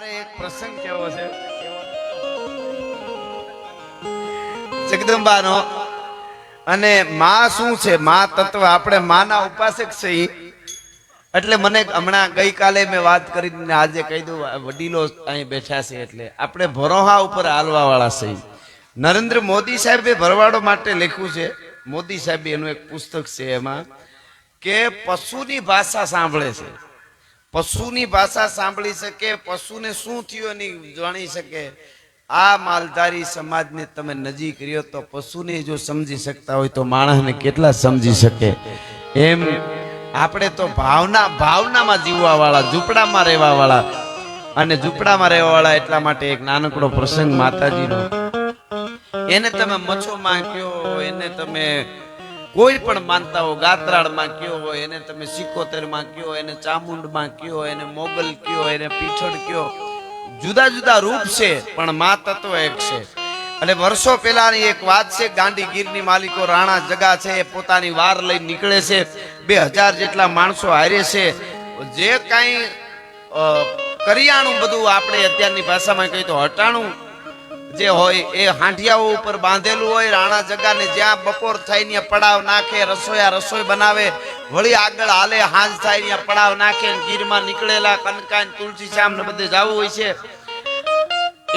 મારે એક પ્રસંગ કેવો છે જગદંબાનો અને માં શું છે માં તત્વ આપણે માના ઉપાસક છે એટલે મને હમણાં ગઈકાલે મેં વાત કરીને આજે કહી દઉં વડીલો અહીં બેઠા છે એટલે આપણે ભરોહા ઉપર હાલવા વાળા છે નરેન્દ્ર મોદી સાહેબે ભરવાડો માટે લખ્યું છે મોદી સાહેબે એનું એક પુસ્તક છે એમાં કે પશુની ભાષા સાંભળે છે પશુની ભાષા સાંભળી શકે પશુને શું થયું એની જાણી શકે આ માલધારી સમાજને તમે નજીક રહ્યો તો પશુને જો સમજી શકતા હોય તો માણસને કેટલા સમજી શકે એમ આપણે તો ભાવનામાં જીવવા વાળા ઝૂંપડામાં રહેવા વાળા અને ઝૂંપડામાં રહેવા વાળા એટલા માટે એક નાનકડો પ્રસંગ માતાજીનો એને તમે મચ્છોમાં કયો એને તમે કોઈ પણ માનતા હો ગાત્રાળમાં કયો હોય એને તમે સિકોતેરમાં કયો એને ચામુંડમાં કયો એને મોગલ કયો એને પીઠળ કયો જુદા જુદા રૂપ છે પણ મા તત્વ એક છે અને વર્ષો પહેલાની એક વાત છે ગાંડી ગીરની માલિકો રાણા જગા છે એ પોતાની વાર લઈ નીકળે છે 2000 જેટલા માણસો હારે છે જે કાંઈ કરિયાણું બધું આપણે અત્યારની ભાષામાં કહીએ તો હટાણું જે હોય એ હાંઠિયાઓ ઉપર બાંધેલું હોય રાણા જગાને જ્યાં બપોર થાય ત્યાં પડાવ નાખે રસોયા રસોઈ બનાવે વળી આગળ હાલે હાંજ થાય ત્યાં પડાવ નાખે ગીરમાં નીકળેલા કનકાન તુલસી શ્યામ ને બધે જવું હોય છે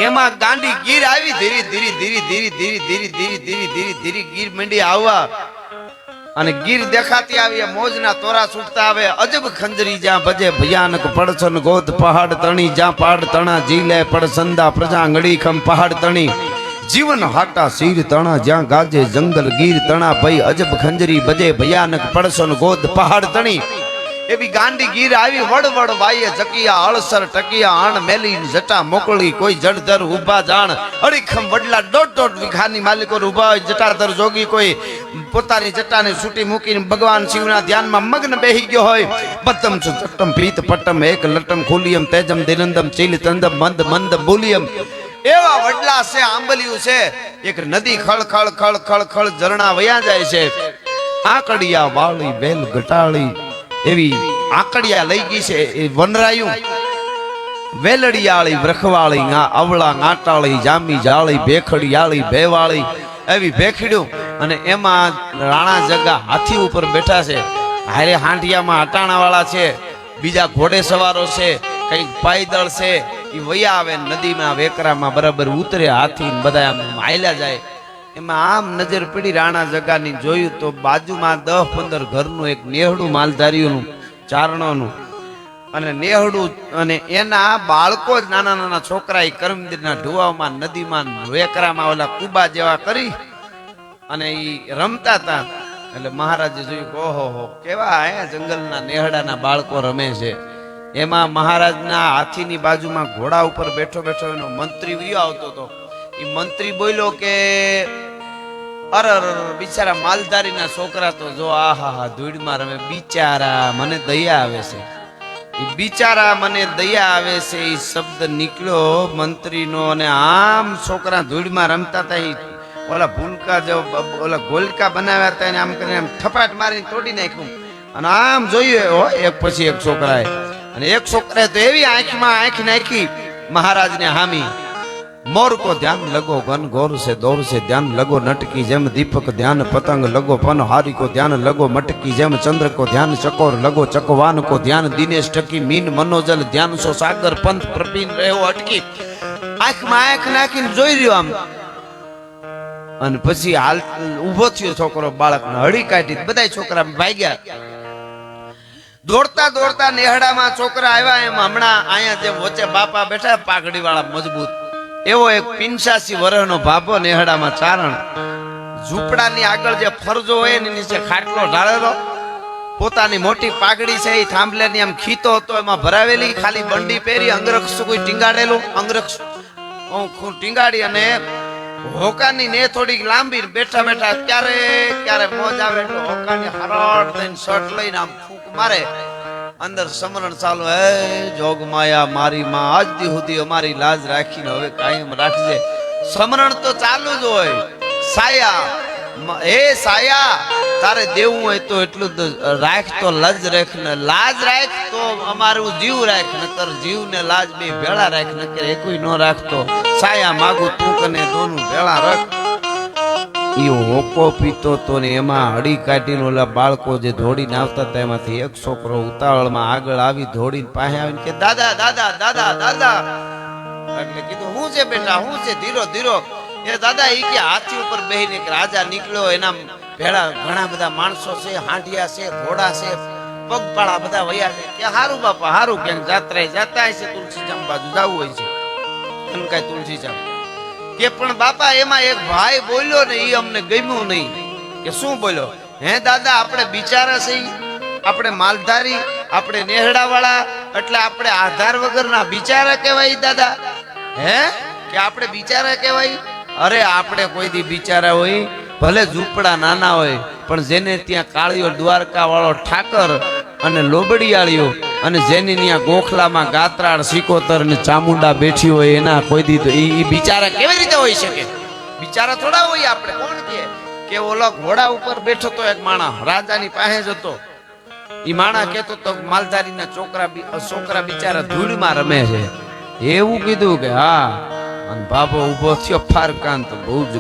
એમાં ગાંડી ગીર આવી ધીરે ધીરે ધીરે ધીરે ધીરે ધીરે ધીરે ધીરે ધીરે ધીરે ગીર મંડી આવવા અને ગીર દેખાતી આવી મોજના તોરા છૂટતા આવે અજબ ખંજરી જ્યાં ભજે ભયાનક પડછન ગોદ પહાડ તણી જ્યાં પહાડ તણા જીલે પડસંદા પ્રજા ngડી ખમ પહાડ તણી જીવન હાટા શીર તણા જ્યાં ગાજે જંગલ ગીર તણા ભઈ અજબ ખંજરી ભજે ભયાનક પડછન ગોદ પહાડ તણી એવી ગાંડી ગીર આવી વડ વડ વાયે જકિયા અળસર ટકિયા આણ મેલી જટા મોકળી કોઈ જડધર ઉભા જાણ અડીખમ વડલા દોઢ વીઘાની માલિકો ઉભા હોય જટાધર જોગી કોઈ પોતાની જટાને છૂટી મૂકીને ભગવાન શિવના ધ્યાનમાં મગ્ન બેહી ગયો હોય પદ્મ ચટ્ટમ પ્રીત પટ્ટમ એક લટમ ખુલિયમ તેજમ દિનંદમ ચીલ તંદમ મંદ મંદ બોલિયમ એવા વડલા છે આંબલિયું છે એક નદી ખળ ખળ ખળ ખળ ખળ ઝરણા વયા જાય છે આકડિયા વાળી બેલ ગટાળી એવી આકડિયા લઈ ગઈ છે એ વનરાયું વેલડિયાળી વ્રખવાળી અવળા ગાંટાળી જામી જાળી ભેખડિયાળી ભેવાળી એવી ભેખડ્યું અને એમાં રાણા જગા હાથી ઉપર બેઠા છે હારે હાંડિયામાં હટાણા વાળા છે બીજા ઘોડે સવારો છે કઈક પાયદળ છે એ વયા આવે નદીમાં વેકરામાં બરાબર ઉતરે હાથી બધા આમ હાલ્યા જાય એમાં આમ નજર પડી રાણા જગાની જોયું તો બાજુમાં 10-15 ઘરનું એક નેહડું માલધારીઓનું ચારણોનું અને નેહડું અને એના બાળકો જ નાના નાના છોકરા એ કરમદીરના ઢુવામાં નદીમાં વેકરામાં ઓલા કુબા જેવા કરી અને એ રમતા હતા એટલે મહારાજે જોયું ઓહો હો કેવા અહીંયા જંગલના નેહડાના બાળકો રમે છે એમાં મહારાજના હાથીની બાજુમાં ઘોડા ઉપર બેઠો બેઠો એનો મંત્રી વિયો આવતો હતો એ મંત્રી બોલ્યો કે અરે બિચારા માલધારીના છોકરા તો જો આહા ધૂળમાં રમે બિચારા મને દયા આવે છે એ બિચારા મને દયા આવે છે એ શબ્દ નીકળ્યો મંત્રીનો અને આમ છોકરા ધૂળમાં રમતા હતા એ ઓલા ભૂલકા જો ઓલા ગોલકા બનાવ્યા હતા એને આમ કરીને આમ થપાટ મારીને તોડી નાખ્યું અને આમ જોયું એક પછી એક છોકરાએ અને એક છોકરાએ તો એવી આંખમાં આંખ નાખી મહારાજને હામી मोर को ध्यान लगो घन घोर से दौर से ध्यान लगो नटकी जेम दीपक ध्यान पतंग लगो पन हारी को ध्यान लगो मटकी जेम चंद्र को ध्यान चकोर लगो चकवान को ध्यान दिनेश टकी मीन मनोजल ध्यान सो सागर पंथ प्रपीन रहो अटकी आंख में आंख नाखी जोई रह्यो आम अने पछी हाल ऊभो थयो छोकरो बाळकने हड़ी काढी बधाय छोकरा भाग्या दौड़ता दौड़ता नेहड़ामां छोकरा आव्या एम हमणा आया जे वच्चे बापा बैठा पाघड़ी वाळा मजबूत एवो एक 85 वर्षनो भाभो नेहड़ामां चारण ઝૂંપડાની આગળ જે ફરજો હોય એની નીચે ખાટલો ઢાળેલો પોતાની મોટી પાઘડી છે એ થાંભલેની આમ ખીતો હતો એમાં ભરાવેલી ખાલી બંડી પહેરી અંગરક્ષ કોઈ ટીંગાડેલું અંગરક્ષ ટીંગાડી અને હોકાની ને થોડીક લાંબી બેઠા બેઠા ક્યારે મોજ આવે એટલે હોકાની હરડ દઈને શર્ટ લઈને આમ ફૂંક મારે અંદર સમરણ ચાલુ હે જોગ માયા મારી માં આજ દી સુધી અમારી લાજ રાખીને હવે કાયમ રાખજે સમરણ તો ચાલુ જ હોય સાયા હે સાયા, તારે દેવું હોય તો એટલું રાખ, તો લજ રાખ ને લાજ રાખ, તો અમારું જીવ રાખ, નકર જીવ ને લાજ બે ભેળા રાખ, નકર એકોય ન રાખતો. સાયા માગું તું કને દોનું ભેળા રાખ. ઈ હોકો પીતો તો ને એમાં હડી કાઢીને ઓલા બાળકો જે દોડીને આવતા હતા એમાંથી એક છોકરો ઉતાવળમાં આગળ આવી દોડીને પાસે આવીને કે દાદા દાદા દાદા દાદા. એટલે કીધું હું છે બેટા, હું છે? ધીરો ધીરો. એ દાદા ઈ કે હાથી ઉપર બેહીને એક રાજા નીકળ્યો, એના ભેળા ઘણા બધા માણસો છે, હાંડિયા છે, ઘોડા છે, પગપાળા બધા વયા છે. કે હારું બાપા હારું, ક્યાંક જાત્રાએ જાતા હશે, તુલસીજામ બાજુ જવું હોય છે, કનકાઈ તુલસીજામ. કે પણ બાપા એમાં એક ભાઈ બોલ્યો ને ઈ અમને ગમ્યું નહીં. કે શું બોલ્યો? હે દાદા, આપણે બિચારા છે, આપણે માલધારી, આપણે નેહડા વાળા, એટલે આપણે આધાર વગરના બિચારા કહેવાય દાદા? હે કે આપણે બિચારા કહેવાય? અરે આપણે કોઈ દી બિચારા હોય, ભલે ઝૂંપડા નાના હોય, પણ જેને ત્યાં કાળિયો દ્વારકા વાળો ઠાકર અને લોબડિયાળીઓ, અને જેની ત્યાં ગોખલામાં ગાત્રાળ સિકોતર ને ચામુંડા બેઠી હોય, એના કોઈ દી તો ઈ બિચારા કેવી રીતે હોઈ શકે? બિચારા થોડા હોય આપણે. કોણ કે ઓલો ઘોડા ઉપર બેઠો તો એક માણા રાજાની પાસે જતો, ઈ માણા કેતો તો માલધારીના છોકરા બિચારા ધૂળમાં રમે છે, એવું કીધું કે હા. અને બાબો ઉભો થયો, ફારકાંત બહુ જ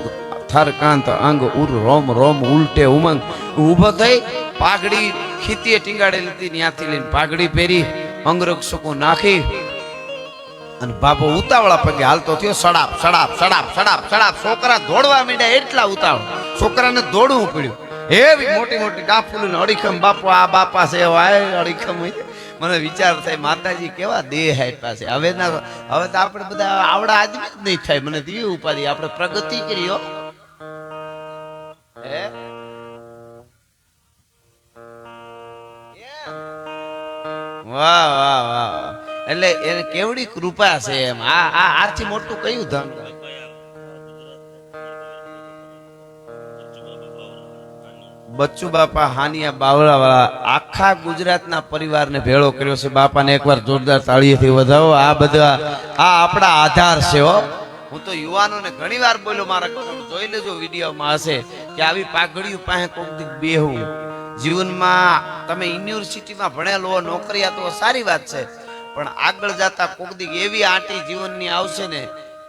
થારકાંત અંગ ઉર રોમ રોમ ઉલટે ઉમંગ. ઉભો થઈ પાઘડી ખીતીએ ટીંગાડેલી હતી, ત્યાંથી લઈને પાઘડી પહેરી, અંગરક્ષકો નાખી, અને બાબો ઉતાવળા પગે હાલતો થયો. સડાપ સડાપ સડાપ સડાપ સડાપ. છોકરા દોડવા માંડ્યા, એટલા ઉતાવળ. છોકરાને દોડવું પડ્યું. એવી મોટી મોટી ડાફુલી અડીખમ. બાપુ આ બાપા છે અડીખમ. મને વિચાર થાય માતાજી કેવા દેહ આપ્યા છે. હવે તો આપણે બધા આવડા આદમી જ નહીં થાય. મને દિવ્ય ઉપાધિ, આપણે પ્રગતિ કરી. વાહ વાહ વાહ. એટલે એને કેવડી કૃપા છે એમ. આથી મોટું કયું ધન? બચ્ચુ બાપા હાનિયા બાવળા વાળા આખા ગુજરાતના પરિવારને ભેળો કર્યો છે. બાપાને એકવાર જોરદાર તાળીઓથી વધાવો. આ બધા આ આપણા આધાર છે હો. હું તો યુવાનોને ઘણી વાર બોલ્યો, મારા જોઈ લેજો વિડીયોમાં હશે, કે આવી પાઘડીઓ પાસે કોક દી બેહવું. જીવનમાં તમે યુનિવર્સિટીમાં ભણેલો નોકરિયા તો સારી વાત છે, પણ આગળ જતા કોક દી એવી આંટી જીવનની આવશે ને,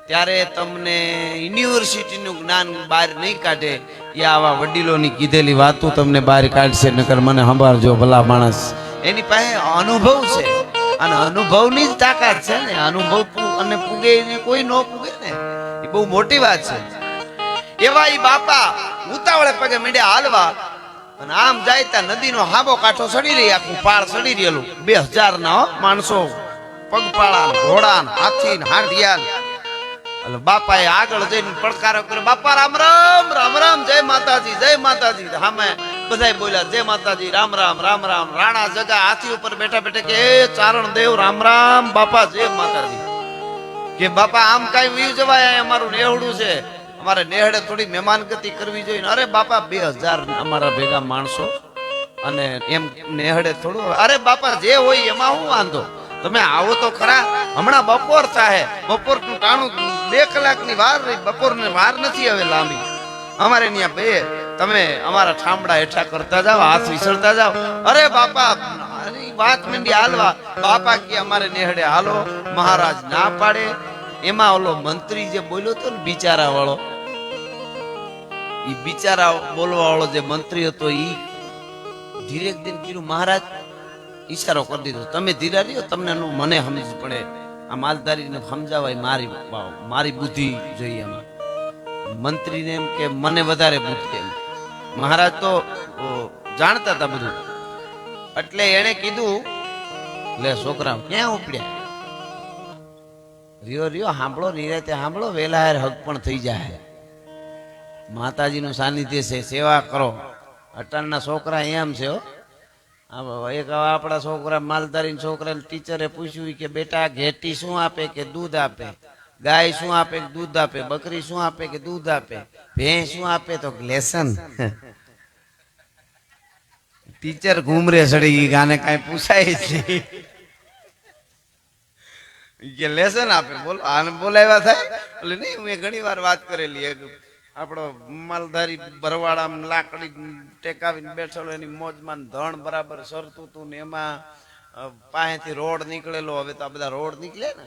ત્યારે તમને યુનિવર્સિટીનું જ્ઞાન બહાર નહીં કાઢે. એ આવા વડીલોની કીધેલી વાતો તમને બહાર કાઢશે. નકર મને સંભાળજો ભલા માણસ, એની પાસે અનુભવ છે, અને અનુભવની જ તાકાત છે ને. અનુભવ અને પૂગે એને કોઈ ન પૂગે ને, એ બહુ મોટી વાત છે. એવા ઈ બાપા ઉતાવળે પગે મીડ્યા હાલવા, અને આમ જાય ત્યાં નદીનો હાબો કાંઠો સડી રહી, આખું પાળ સડી રહેલું. 2000 ના માણસો, પગપાળા, ઘોડા, હાથી, હાંડિયા. એટલે બાપાએ આગળ જઈને પડકારો કર્યો, બાપા રામ રામ રામ રામ, જય માતાજી જય માતાજી. સામે બધાય બોલ્યા જય માતાજી, રામ રામ રામ રામ. રાણા જગા હાથી ઉપર બેઠા બેઠા કે ચારણ દેવ રામ રામ બાપા, જય માતાજી. કે બાપા આમ કઈ વીજ જવાય, અમારું નેહડું છે, અમારે નેહડે થોડી મહેમાન ગતિ કરવી જોઈએ. અરે બાપા 2000 અમારા ભેગા માણસો, અને એમ નેહડે થોડું. અરે બાપા જે હોય એમાં હું વાંધો, તમે આવો તો ખરા. હમણાં બપોર થાય, બપોરનું ટાણું 2 કલાકની વાર રહી, બપોરને વાર નથી હવે લાંબી. અમારે ત્યાં બે તમે અમારા ઠામડા હેઠા કરતા જાઓ, હાથ વિસરતા જાઓ. અરે બાપા વાત મંડી હાલવા. બાપા કે અમારે નેહડે હાલો. મહારાજ ના પાડે. એમાં ઓલો મંત્રી જે બોલ્યો હતો ને બિચારા વાળો, ઈ બિચારા બોલવા વાળો જે મંત્રી હતો, ઈ ધીરે દિન કીધું મહારાજ, ઈશારો કરી દીધો, તમે ધીરા રહ્યો, તમને મને સમજ પડે. આ માલધારીને સમજાવાય, મારી બુદ્ધિ જોઈએ એમાં. મંત્રીને એમ કે મને વધારે બુદ્ધિ. એમ મહારાજ તો જાણતા હતા બધું, એટલે એને કીધું લે છોકરા ક્યાં ઉપડ્યા, રિયો રિયો સાંભળો, નિરાતે સાંભળો, વેલા હક પણ થઈ જાય. માતાજીનું સાનિધ્ય છે, સેવા કરો. અટાણના છોકરા એમ છે હો. એક આપણા છોકરા માલધારી છોકરાને ટીચરે પૂછ્યું કે બેટા ઘેટી શું આપે કે દૂધ આપે, ગાય શું આપે કે દૂધ આપે, બકરી શું આપે કે દૂધ આપે, ભેંસ શું આપે તો લેસન. ટીચર ઘૂમરે સડી ગઈ, ગાને કઈ પૂછાય જ નહીં કે લેસન આપે. બોલો આને બોલાવ્યા થાય એટલે નહીં. મેં ઘણી વાર વાત કરેલી, આપણો માલધારી ભરવાડામાં લાકડી ટેકાવીને બેઠેલો એની મોજમાં ધણ બરાબર સરતું હતું ને એમાં પાસેથી રોડ નીકળેલો. હવે તો આ બધા રોડ નીકળે ને,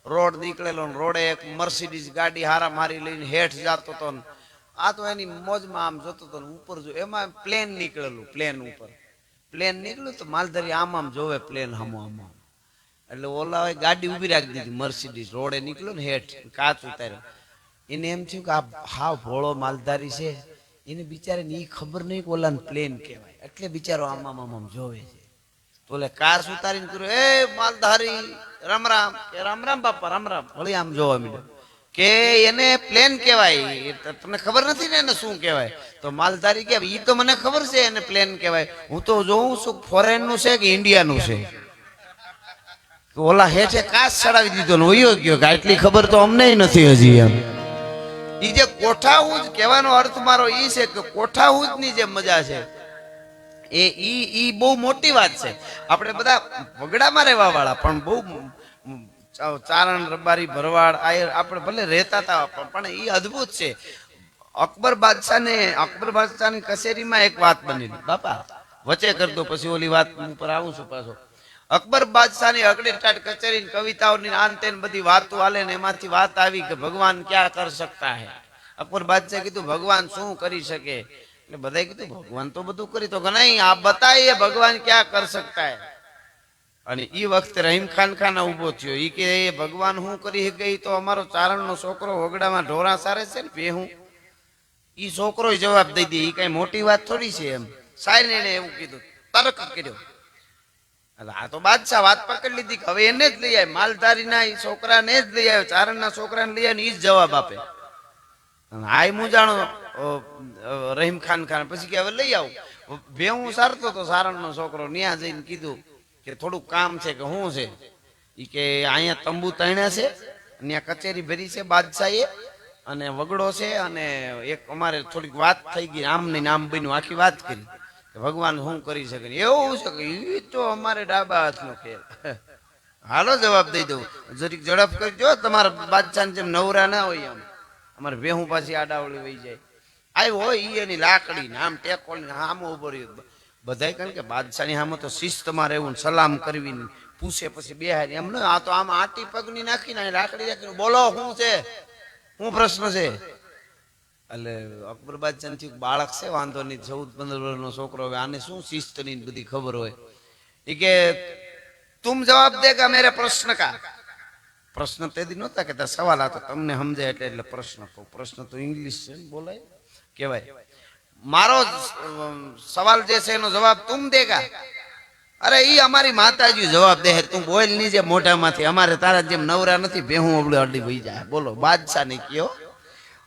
રોડ નીકળેલો ને રોડે એક મર્સિડીઝ ગાડી હારા મારી લઈને હેઠ જતો હતો ને આ તો એની મોજમાં આમ જોતો હતો ને ઉપર જો એમાં પ્લેન નીકળેલું. પ્લેન ઉપર પ્લેન નીકળ્યું તો માલધારી આમ આમ જોવે પ્લેન હામો આમ આમ. એટલે ઓલા ગાડી ઉભી રાખી દીધી મર્સિડીઝ. રોડે નીકળ્યો ને હેઠ કાચ ઉતાર્યો. એને એમ થયું કે આ હાવ ભોળો માલધારી છે, એને બિચારે એ ખબર નહીં કે ઓલાને પ્લેન કહેવાય, એટલે બિચારો આમ આમ આમ જોવે છે. તો ઓલે કાર ઉતારીને કર્યું, એ માલધારી રામ રામ. કે રામ રામ બાપા રામ રામ. વળી આમ જોવા માંડ્યો કે એને પ્લેન કહેવાય, તમને ખબર નથી ને એને શું કહેવાય? તો માલધારી કે ઈ તો મને ખબર છે એને પ્લેન કહેવાય, હું તો જોઉં છું ફોરેન નું છે કે ઇન્ડિયાનું છે. તો ઓલા હેઠે કાચ ચડાવી દીધો ને વયો ગયો કે આટલી ખબર તો અમને નથી હજી. એમ ઈ જે કોઠાહૂજ કહેવાનો અર્થ મારો ઈ છે કે કોઠાહૂજ ની જે મજા છે એ ઈ બહુ મોટી વાત છે. આપણે બધા વગડામાં રહેવા વાળા પણ બહુ ચારણ રબારી ભરવાડ આયર આપણે ભલે રહેતા હતા પણ ઈ અદ્ભુત છે. અકબર બાદશાહની કચેરીમાં એક વાત બનેલી. બાપા વચ્ચે કર દો પછી ઓલી વાત ઉપર આવું છું પાછો. અકબર બાદશાહની અકડીટાટ કચેરી કવિતાઓની આંતે બધી વાતો આલે ને એમાંથી વાત આવી કે ભગવાન ક્યાં કર શકતા હે. અકબર બાદશાહ કીધું ભગવાન શું કરી શકે? એટલે બધાએ કીધું ભગવાન તો બધું કરી. તો નહીં, આપ બતાઈએ ભગવાન ક્યાં કર શકતા હે. અને ઈ વખતે રહીમ ખાન ઉભો થયો. ઈ કે ભગવાન શું કરી ગઈ? તો અમારો ચારણનો છોકરો વગડામાં ઢોરા સારે છે ને ભેહું. ઈ છોકરો જવાબ દઈ દે. ઈ કઈ મોટી વાત થોડી છે. એમ સાહેબ એને એવું કીધું, તરક કર્યો. આ તો બાદશાહ વાત પકડી લીધી કે હવે એને જ લઈ આવે. માલધારીના છોકરાને જ લઈ આવ્યો, ચારણના છોકરાને લઈ આવે, ઈ જ જવાબ આપે. આય મુજાણો રહીમ ખાન. પછી કે હવે લઈ આવું. ભેહું સારતો તો ચારણનો છોકરો ન્યા જઈને કીધું કે થોડુંક કામ છે. કે શું છે? ઈ કે અહીંયા તંબુ તણ્યા છે, ત્યાં કચેરી ભરી છે બાદશાહે, અને વગડો છે, અને એક અમારે થોડીક વાત થઈ ગઈ, આમ નહીં આમ બન્યું, આખી વાત કરી ભગવાન શું કરી શકે. એવું છે કે ઈ તો અમારે ડાબા હાથનો ખેલ. હાલો જવાબ દઈ દઉં, જરીક ઝડપ કરજો. તમારા બાદશાહ જેમ નવરા ના હોય એમ અમારે ભેહું પાછી આડાવળી વહી જાય. આવ્યો હોય ઈ એની લાકડી ને આમ ટેકોલી આમ ઉભો રહ્યો. બધા કારણ કે બાદશાહની આમાં તો શિસ્તમાં રહેવું, સલામ કરવી, પૂછે પછી બેહારી. એમ ન આ તો આમ આટી પગની નાખીને લાકડી રાખીને બોલો શું છે, શું પ્રશ્ન છે? એટલે અકબર બાદશાહ બાળક છે, વાંધો નહીં, 14-15 વર્ષનો છોકરો, હવે આને શું શિસ્ત ની બધી ખબર હોય. એ કે તુમ જવાબ દેગા મેરે પ્રશ્ન કા. પ્રશ્ન તેથી નહોતા કેતા, સવાલ આ તો તમને સમજાય એટલે પ્રશ્ન કહું. પ્રશ્ન તો ઇંગ્લિશ છે બોલાય કહેવાય. મારો સવાલ જે છે એનો જવાબ તુમ દેગા. અરે ઈ અમારી માતાજી જવાબ દે, તું બોલ ની જે મોઢામાંથી, અમારે તારા જેમ નવરા નથી, ભેહું અબડે અડી વહી જાય. બોલો બાદશાહ ને કયો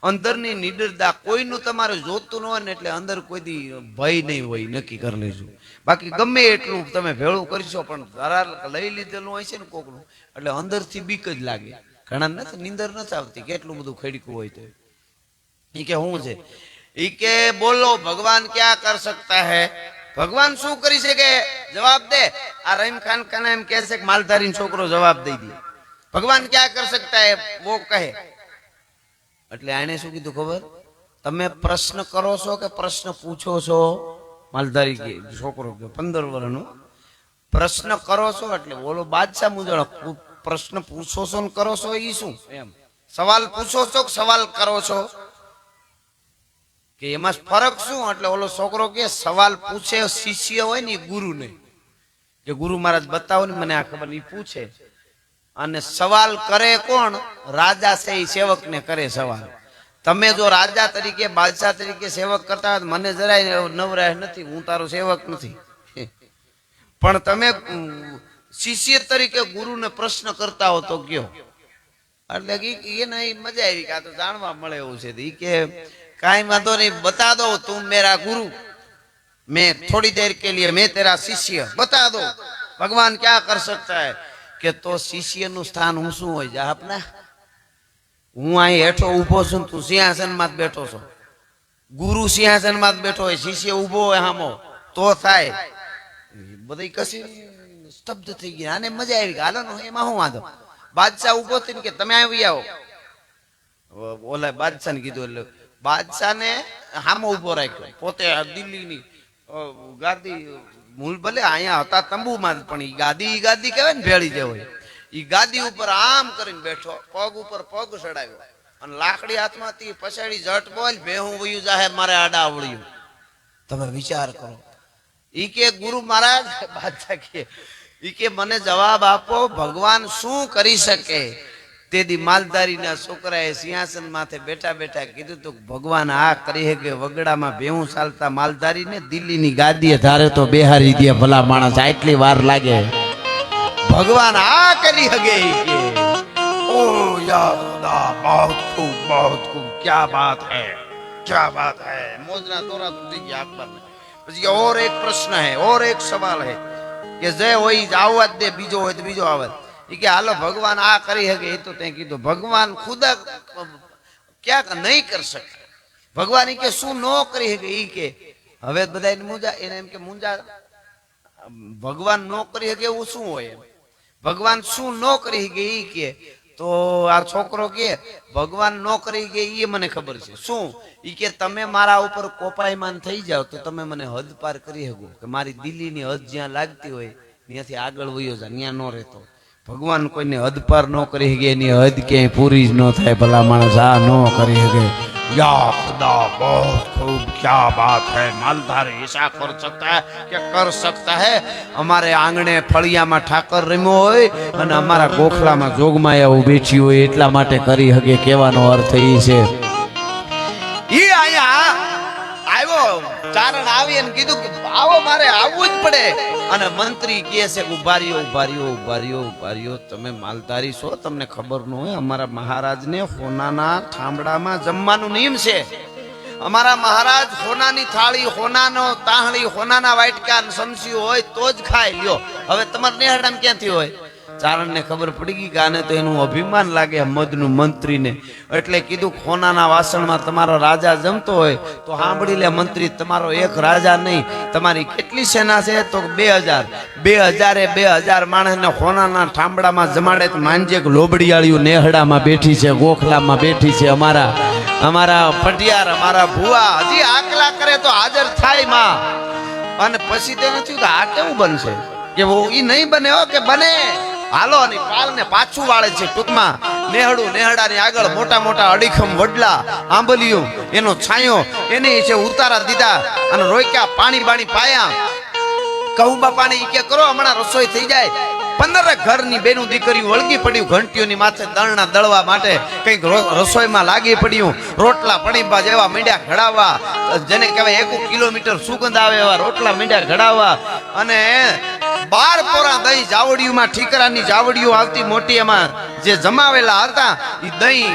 અંદરની નિડરતા, કોઈનું તમારે જોતું ન હોય ને એટલે અંદર કોઈ દી ભય નહીં હોય, નક્કી કરી લેજો. બાકી ગમે એટલું તમે ભેળું કરશો પણ ધરાર લઈ લીધેલું હોય છે ને કોકનું, એટલે અંદરથી બીક જ લાગે. ઘણા નથી નીંદર નથી આવતી, કેટલું બધું ખડકું હોય તો. ઈ કે શું છે? ઈ કે બોલો ભગવાન ક્યાં કર सकता है. ભગવાન શું કરી શકે? જવાબ દે. આ રહીમ ખાન એમ કહે છે કે માલધારી છોકરો જવાબ દઈ દે, ભગવાન ક્યાં કર सकता है वो કહે. એટલે આને શું કીધું ખબર? તમે પ્રશ્ન કરો છો કે પ્રશ્ન પૂછો છો? માલધારી છોકરો 15 વર્ષનો પ્રશ્ન કરો છો. એટલે બોલો બાદશાહ મુજબ પ્રશ્ન પૂછો છો ને કરો છો ઈ શું? એમ સવાલ પૂછો છો કે સવાલ કરો છો, કે એમાં ફરક શું? એટલે ઓલો છોકરો કે સવાલ પૂછે શિષ્ય હોય ને ગુરુ ને, કે ગુરુ મહારાજ બતાવો ને મને આ ખબર, ઈ પૂછે. અને સવાલ કરે કોણ? રાજા છે, એ સેવક ને કરે સવાલ. તમે જો રાજા તરીકે બાદશાહ તરીકે સેવક કરતા હોય મને જરાય નવરાય નથી, હું તારો સેવક નથી. પણ તમે શિષ્ય તરીકે ગુરુને પ્રશ્ન કરતા હો તો કયો. એટલે એને મજા આવી કે આ તો જાણવા મળે એવું છે. ઈ કે કાઈ વાંધો નહીં, બતા દો તું મેરા ગુરુ, मैं थोड़ी देर के लिए मैं तेरा शिष्य, बता दो भगवान क्या कर सकता है. કે તો શિષ્ય નું સ્થાન હું શું હોય? જા આપના, હું અહીં હેઠો ઉભો છું, તું સિંહાસન માં બેઠો છો. ગુરુ સિંહાસન માં બેઠો હોય, શિષ્ય ઉભો હોય હામો, તો થાય. બધી કસી સ્તબ્ધ થઈ ગઈ. આને મજા આવી, હાલો ને એમાં શું વાંધો. બાદશાહ ઉભો થઈને કે તમે આવી આવો. ઓલા બાદશાહ ને કીધું એટલે બાદશાહને હામો ઉભો રાખ્યો, પોતે દિલ્હીની ગાદી મૂળ ભલે અહીંયા હતા તંબુમાં જ, પણ ઈ ગાદી કહેવાય ને ભેળી જે હોય, ઈ ગાદી ઉપર આમ કરીને બેઠો, પગ ઉપર પગ ચડાવ્યો અને લાકડી હાથમાંથી પછાડી જટ બોલ ભેહું વયું જાહે મારે આડા આવડ્યું. તમે વિચાર કરો. ઈ કે ગુરુ મહારાજ બાદશાહ કે ઈ કે મને જવાબ આપો, ભગવાન શું કરી શકે? તેદી માલધારીના છોકરાએ સિંહાસન માથે બેઠા બેઠા કીધું તો ભગવાન આ કરી હે કે વગડામાં ભેહું ચાલતા માલધારીને દિલ્હીની ગાદીએ ધારે તો બેહારી દે ભલા માણસ, આટલી વાર લાગે? ભગવાન આ કરી હગે કે ઓ યા ખુદા બહુત ખૂબ ક્યા બાત હૈ. મોજના તોરા તૂટી ગયા અકબર ને. પછી ઓર એક પ્રશ્ન હે, ઓર એક સવાલ હે કે જે હોય આવવા જ દે, બીજો હોય તો બીજો આવે. કે હાલો ભગવાન આ કરી હકે? એ તો તે કીધું ભગવાન ખુદા ક્યાંક નહીં કરી શકે. ભગવાન કે શું ન કરી હકે? ઈ કે હવે બધા મુંજા, એને એમ કે મુંજા ભગવાન ન કરી હકે એવું શું હોય? ભગવાન શું ન કરી હકે? ઈ કે તો આ છોકરો કે ભગવાન ન કરી હકે એ મને ખબર છે. શું? ઈ કે તમે મારા ઉપર કોપાયમાન થઈ જાવ તો તમે મને હદ પાર કરી શકો, કે મારી દિલ્હીની હદ જ્યાં લાગતી હોય ત્યાંથી આગળ વયો જા, ત્યાં ન રહેતો. ભગવાન કોઈને હદ પાર ન કરી શકે, એની હદ ક્યાંય પૂરી જ ન થાય. ભલા માણસ આ ન કરી શકે. યા ખુદા બહુત ખૂબ ક્યા બાત હૈ. માલધારી ऐसा कर सकता है કે કર सकता है? અમારે આંગણે ફળિયામાં ઠાકર રમ્યો હોય અને અમારા ગોખલામાં જોગમાયા બેઠી હોય એટલા માટે કરી શકે. કહેવાનો અર્થ એ છે. ઈ આયા આવ્યો, ચારણ આવી અને કીધું કે આવો, મારે આવવું જ પડે. અને મંત્રી કહે છે ઉભા રહ્યો, તમે માલધારી છો, તમને ખબર ન હોય અમારા મહારાજને હોનાના થાંભડામાં જમવાનું નિયમ છે. અમારા મહારાજ હોનાની થાળી, હોનાનો તાહળી, હોનાના વાટકા સમસ્યું હોય તો જ ખાય. લ્યો હવે તમારે નેહડામાં ક્યાંથી હોય? ચારણને ખબર પડી ગઈ કે આને તો એનું અભિમાન લાગે મદનું મંત્રીને, એટલે કીધું હોનાના વાસણમાં તમારો રાજા જમતો હોય તો સાંભળી લે મંત્રી, તમારો એક રાજા નહીં, તમારી કેટલી સેના છે? તો 2000 માણસને હોનાના ઠામડામાં જમાડે તો માનજે કે લોબડિયાળીઓ નેહડામાં બેઠી છે, ગોખલામાં બેઠી છે. અમારા પટિયાર, અમારા ભુવા હજી આકલા કરે તો હાજર થાય માં. અને પછી તે નથી આ કેવું બનશે કે ઈ નહીં બને હો, કે બને. હાલો અને પાલને પાછું વાળે છે. ટૂંકમાં નેહડાની આગળ મોટા અડીખમ વડલા આંબલિયું, એનો છાંયો, એની છે ઉતારા દીધા અને રોક્યા, પાણી પાયા. કહું બાપાને ઈ કે કરો હમણાં રસોઈ થઈ જાય. 15 ઘરની બેનું દીકરીઓ વળગી પડ્યું, ઘંટીઓની માથે દળના દળવા માટે કંઈક રસોઈમાં લાગી પડ્યું. રોટલા પડીબા જેવા મીંડ્યા ઘડાવવા, જેને કહેવાય 1 કિલોમીટર સુગંધ આવે એવા રોટલા મીંડ્યા ઘડાવવા. અને 12 પોરા દહીં જાવડીઓમાં, ઠીકરાની જાવડીઓ આવતી મોટી, એમાં જે જમાવેલા હતા એ દહીં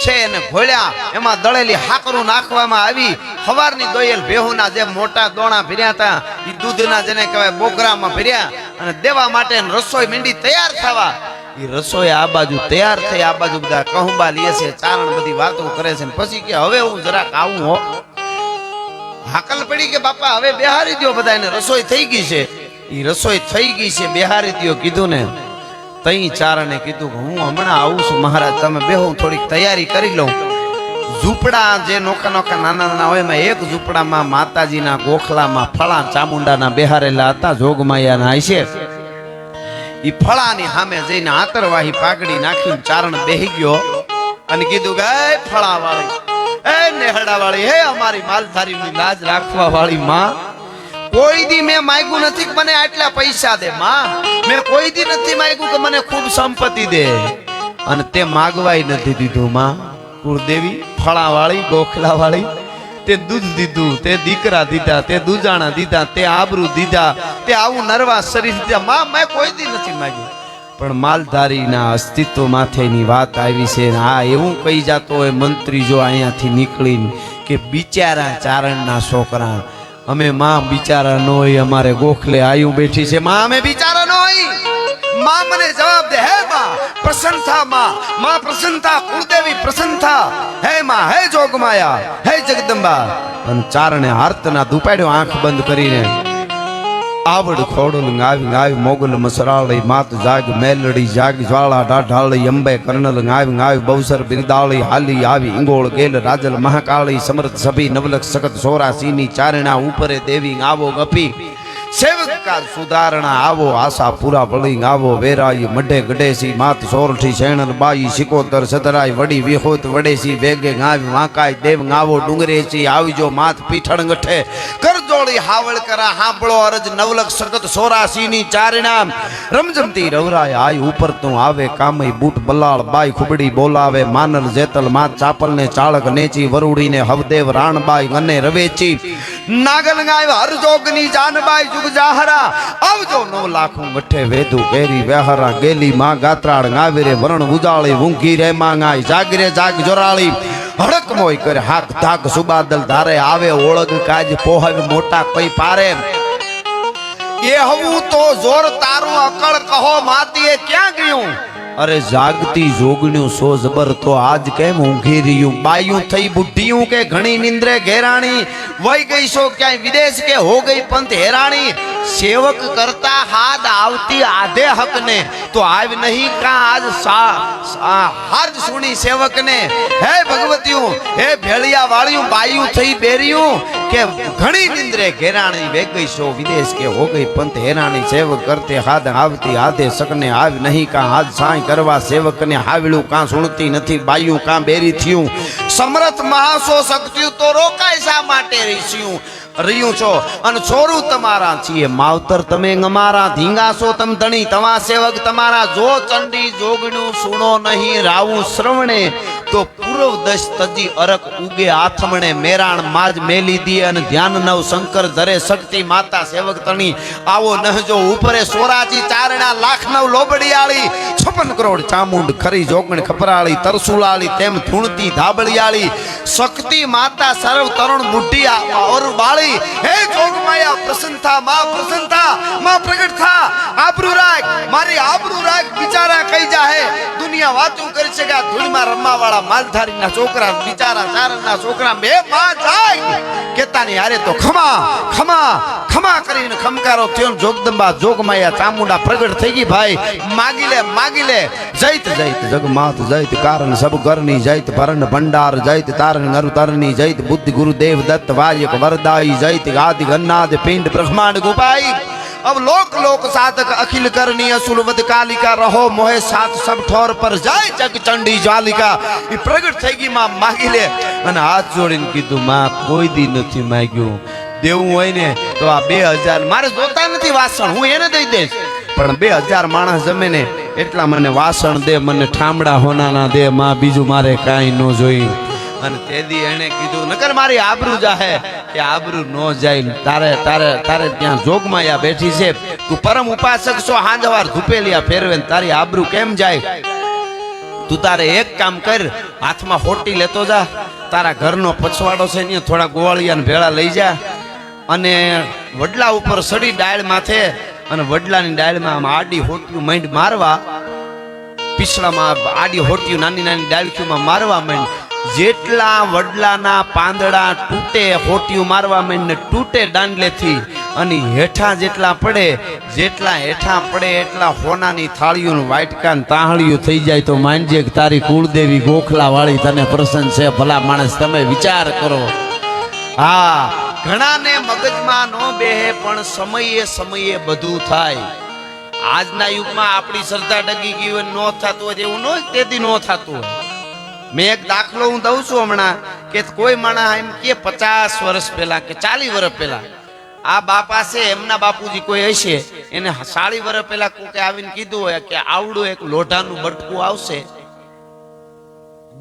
છે એને ઘોળ્યા, એમાં દળેલી હાકરું નાખવામાં આવી. સવારની દોયેલ ભેહુના જે મોટા દોણા ભર્યા હતા એ દૂધના જેને કહેવાય બોગરામાં ભર્યા અને દેવા માટે રસોઈ મીંડી તૈયાર થવા. એ રસોઈ આ બાજુ તૈયાર થઈ, આ બાજુ બધા કહુંબા લે છે, ચારણ બધી વાતો કરે છે. પછી કે હવે હું જરાક આવું હો. હાકલ પડી કે બાપા હવે બેહારી દો બધાને, રસોઈ થઈ ગઈ છે. એ રસોઈ થઈ ગઈ છે, બેહારી દો કીધું ને. તઈ ચારણે કીધું હું હમણાં આવું છું મહારાજ, તમે બેહો, થોડીક તૈયારી કરી લઉં. ઝૂંપડા જે નોખા નાના હોય એમાં એક ઝૂંપડામાં માતાજીના ગોખલામાં ફળા ચામુંડાના બેહારેલા હતા, જોગમાયાના હશે. ઈ ફળાની સામે જઈને આતરવાહી પાઘડી નાખીને ચારણ બેહી ગયો અને કીધું કે ફળા વાળી, નેહડા વાળી, હે અમારી માલધારીની લાજ રાખવા વાળી માં, કોઈ દી મેં માંગ્યું નથી કે મને આટલા પૈસા દે માં. મેં કોઈ દી નથી માંગ્યું કે મને ખૂબ સંપત્તિ દે, અને તે માગવાય નથી દીધું માં. કુળદેવી ફળા વાળી, ગોખલા વાળી, તે દૂધ દીધું, તે દીકરા દીધા, તે દુજાણા દીધા, તે આબરૂ દીધા, તે આવું નરવા શરીર દીધા માં. મેં કોઈ દી નથી માંગ્યું. પણ માલધારીના અસ્તિત્વ માથેની વાત આવી છે. હા એવું કહી જતો હોય મંત્રી જો અહીંયાથી નીકળીને કે બિચારા ચારણના છોકરા, અમે માં બિચારા ન હોય, અમારે ગોખલે આયુ બેઠી છે માં, અમે બિચારા ન હોય. માં મને જવાબ દે, હે માં પ્રસન્ન થા, માં પ્રસન્ન થા, કુળદેવી પ્રસન્ન થા, હે માં, હે જોગમાયા, હે જગદંબા. અને ચારણે હાર્તના દુપાડ્યો આંખ બંધ કરીને આવડ ખોડલ ગાવી ગાવી મોગલ મસરાળી માત જાગ મેલડી જાગ જ્વાળા ડાઢાળી અંબે કર્ણલ ગાવી ગાવી બવસર બિરદાળી હાલી આવી ઇંગોળ ગેલ રાજલ મહાકાળી સમર્થ સભી નવલખ સખત સોરાસીની ચારણા ઉપરે દેવી આવો ગપી સેવકાર સુધારણા આવો આશા પૂરા પડી આવો વેરાઈ મઢે ગઢેસી માત સોરઠી શેણલ બાઈ સિકોતર સતરાઈ વડી વિહોત વડેસી વેગે ગાવી વાંકાઈ દેવ ગાવો ડુંગરેસી આવજો માત પીઠણ ગઠે કરજોળી હાવળ કરા હાંભળો અરજ નવલખ સખત સોરાસીની ચારણા રમજમતી રવરાય આઈ ઉપર તું આવે કામઈ બૂટ બલાળ બાઈ ખુબડી બોલાવે માનલ જેતલ માત ચાપલ ને ચાળક નેચી વરુડીને હવદેવ રાણબાઈ અને રવેચી નાગલ ગાય હરજોગની જાનબાઈ જુગ જાહરા આવજો 9 લાખું ગઠે વેદુ કેરી વેહરા ગેલી માં ગાત્રાળ ગાવીરે વરણ ઉજાળી ઊંઘી રે માંગાઈ જાગરે જાગ જોરાળી હડક મોય કરે હાક ધાક સુબાદલ ધારે આવે ઓળગ કાજ પોહવ મોટા કઈ પારે એ હવું તો જોર તારું અકળ કહો માતીએ ક્યાં ગયું અરે જાગતી જોગણ્યું સો જબર તો આજ કેમ ઊંઘી રહ્યું બાયું થઈ બુઢિયું કે ઘણી નિંદ્રે ઘેરાણી વઈ ગઈ છો ક્યાંય વિદેશ કે હો ગઈ પંથ હેરાણી સેવક કરતા હાથ આવતી આધે હક ને તો આવ નહીં કા આજ હાથ સુણી સેવક ને હે ભગવતીયું હે ભેળિયા વાળિયું બાયું થઈ બેરિયું કે ઘણી નિંદ્રે ઘેરાણી વે ગઈ છો વિદેશ કે હો ગઈ પંથ હેરાણી સેવક કરતે હાથ આવતી આધે શકને આવ નહીં કા હાથ સાંઈ કરવા સેવક ને હાવળું કાં સુણતી નથી બાયું કાં બેરી થયું સમરથ મહાસો શક્તિયું તો રોકાય શા માટે રીસ્યું રહ્યું છો અને છોરું તમારા છીએ માવતર તમે અમારા ધીંગાસો તમ ધણી તમા સેવક તમારા જો ચંડી જોગણું સુણો નહીં રાવું શ્રવણે તો પૂર્વ દશ તજી અરક ઉગે આથમણે મેરાણ માજ મેલી દી અને ધ્યાન નવ શંકર ધરે શક્તિ માતા સેવક તણી આવો નહજો ઉપરે સોરાજી ચારણા લાખ નવ લોબડિયાળી 56 કરોડ ચામુંડ ખરી જોગણ ખપરાળી તરસુલાળી તેમ ધૂણતી ધાબળિયાળી શક્તિ માતા સર્વ તરુણ બુઢી ઓર બાળી હે જોગમાયા પ્રસન્નતા માં પ્રગટ થા આબરૂ રાખ મારી આબરૂ રાખ બિચારા કઈ જાહે દુનિયા વાતું કરી છે કે આ ધૂળમાં રમવા વાળા માલધારીના છોકરા બિચારા ચારણના છોકરા બે માં જાય કેતાની હારે તો ખમા કરીને ખમકારો થયો જોગદંબા જોગમાયા ચામુંડા પ્રગટ થઈ ગઈ ભાઈ માગી લે જૈત જગમાત જૈત કારણ સબ કરની જૈત ભરણ ભંડાર જૈત તારણ નરુ તરની જૈત બુદ્ધ ગુરુદેવ દત્ત વાયક વરદાઈ જૈત આદિ ગન્નાદ પિંડ બ્રહ્માંડ ગુપાઈ अब लोक साधक अखिल करनी असुलवद कालिका रहो मोहे साथ सब ठोर पर जाए जग चंडी ज्वालिका ई प्रगट થઈ ગઈ માં માગી લે અને હાથ જોડીને કીધું માં કોઈ દી નથી માંગ્યું દેવું હોય ને તો આ 2000 મારે જોતા નથી વાસણ હું એને દઈ દઈશ પણ 2000 માણસ જમે ને એટલા મને વાસણ દે મને ઠામડા હોનાના દે માં બીજું મારે કાઈ ન જોઈ અને તેદી એને કીધું નકર મારી આબરૂ જાહે કે આબરૂ નો જાય તારે ત્યાં જોગમાયા બેઠી છે તું પરમ ઉપાસક છો હાંજવાર ધૂપેલિયા ફેરવે તારી આબરૂ કેમ જાય તું તારે એક કામ કર હાથમાં હોટી લેતો જા તારા ઘરનો પછવાડો છે ને થોડા ગોવાળિયાને ભેળા લઈ જા અને વડલા ઉપર સડી ડાળ માથે અને વડલાની ડાળમાં આમ આડી હોટીયું માંડ મારવા પીછળામાં આડી હોટીયું નાની ડાળખીમાં મારવા માંડ જેટલા વડલાના પાંદડા તૂટે હોટીયું મારવા માંડ તૂટે દાંડલેથી અને હેઠા જેટલા પડે એટલા હોનાની થાળીઓનું વાટકાન તાહળિયું થઈ જાય તો માનજે કે તારી કુળદેવી ગોખલા વાળી તને પ્રસન્ન છે ભલા માણસ તમે વિચાર કરો હા ઘણાને મગજમાં નો બેહે પણ સમયે બધું થાય આજના યુગમાં આપણી શ્રદ્ધા ડગી ગઈ હોય નો થતું હોય એવું ન તેથી નો થતું હોય મેં એક દાખલો હું દઉં છું હમણાં કે કોઈ માણસ એમ કે 50 વર્ષ પહેલા કે 40 વર્ષ પહેલા આ બાપા છે એમના બાપુજી કોઈ હશે એને 40 વર્ષ પહેલા કોઈ આવીને કીધું હોય કે આવડું એક લોઢાનું બટકું આવશે